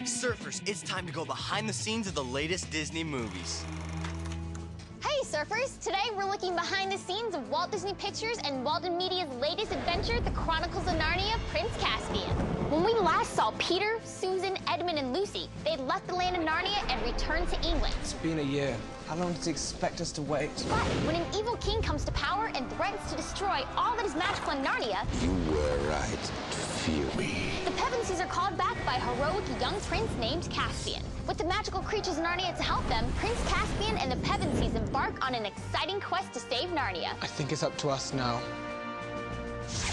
Surfers, it's time to go behind the scenes of the latest Disney movies. Hey surfers, today we're looking behind the scenes of Walt Disney Pictures and Walden Media's latest adventure, The Chronicles of Narnia, Prince Caspian. When we last saw Peter, Susan, Edmund, and Lucy, they'd left the land of Narnia and returned to England. It's been a year. How long does he expect us to wait? But when an evil king comes to power and threatens to destroy all that is magical in Narnia, You were right to fear me. the Pevensies are called back by a heroic young prince named Caspian. With the magical creatures in Narnia to help them, Prince Caspian and the Pevensies embark on an exciting quest to save Narnia. I think it's up to us now.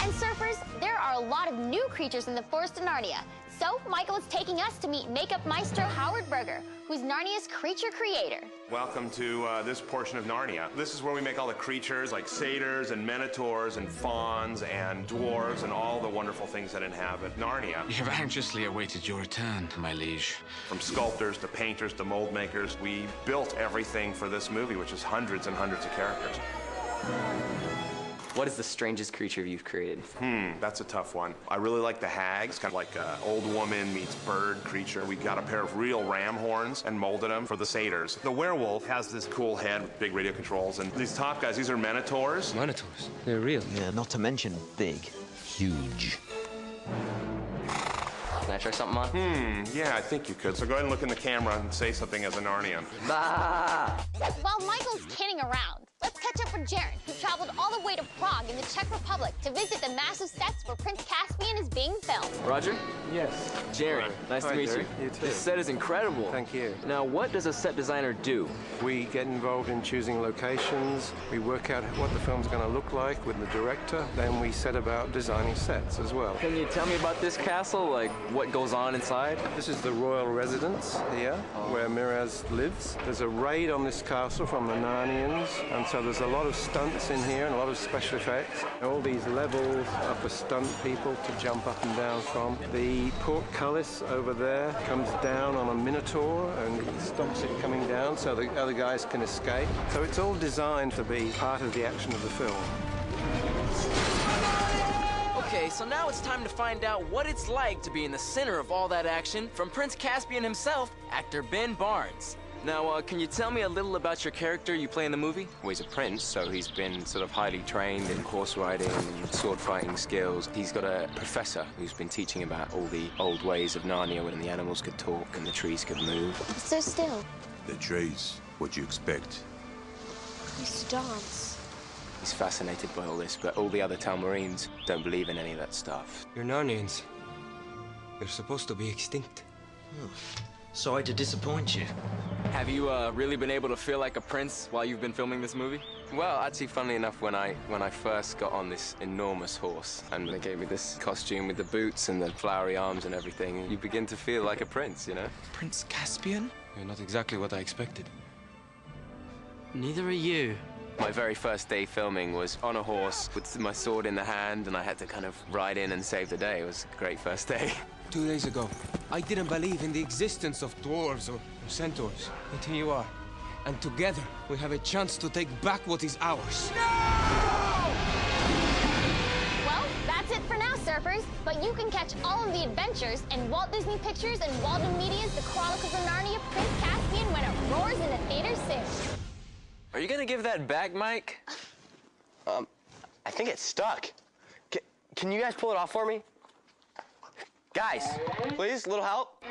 And surfers, there are a lot of new creatures in the forest of Narnia. So Michael is taking us to meet makeup maestro Howard Berger, who's Narnia's creature creator. Welcome to this portion of Narnia. This is where we make all the creatures like satyrs and minotaurs and fauns and dwarves and all the wonderful things that inhabit Narnia. We have anxiously awaited your return, my liege. From sculptors to painters to mold makers, we built everything for this movie, which is hundreds and hundreds of characters. What is the strangest creature you've created? That's a tough one. I really like the hag. It's kind of like an old woman meets bird creature. We got a pair of real ram horns and molded them for the satyrs. The werewolf has this cool head with big radio controls, and these top guys, these are minotaurs. Minotaurs? They're real. Yeah, not to mention big. Huge. Can I try something on? Yeah, I think you could. So go ahead and look in the camera and say something as a Narnian. Bah! While Michael's kidding around, let's catch up with Jaren, who traveled all the way to Prague in the Czech Republic to visit the massive sets where Prince Caspian is being filmed. Roger? Yes. Jerry, nice to meet Jerry. you. You too. This set is incredible. Thank you. Now, what does a set designer do? We get involved in choosing locations. We work out what the film's going to look like with the director. Then we set about designing sets as well. Can you tell me about this castle? Like, what goes on inside? This is the royal residence here, where Miraz lives. There's a raid on this castle from the Narnians, and so there's a lot of stunts in here and a lot of special effects. All these levels are for stunt people to jump up and down from. The portcullis over there comes down on a minotaur and stops it coming down so the other guys can escape. So it's all designed to be part of the action of the film. Okay, so now it's time to find out what it's like to be in the center of all that action from Prince Caspian himself, actor Ben Barnes. Now, can you tell me a little about your character you play in the movie? Well, he's a prince, so he's been sort of highly trained in horse riding and sword fighting skills. He's got a professor who's been teaching about all the old ways of Narnia when the animals could talk and the trees could move. So still, The trees, what do you expect? he used to dance. He's fascinated by all this, but all the other Talmarines don't believe in any of that stuff. You're Narnians. You're supposed to be extinct. Sorry to disappoint you. Have you really been able to feel like a prince while you've been filming this movie? Well, actually, funnily enough, when I first got on this enormous horse and they gave me this costume with the boots and the flowery arms and everything, you begin to feel like a prince, you know? Prince Caspian? You're not exactly what I expected. Neither are you. My very first day filming was on a horse with my sword in the hand, and I had to kind of ride in and save the day. It was a great first day. 2 days ago, I didn't believe in the existence of dwarves or centaurs. But here you are. And together, we have a chance to take back what is ours. Well, that's it for now, surfers. But you can catch all of the adventures in Walt Disney Pictures and Walden Media's The Chronicles of Narnia, Prince Caspian when it roars in the theaters soon. Are you gonna give that back, Mike? I think it's stuck. Can you guys pull it off for me? Guys, please, a little help?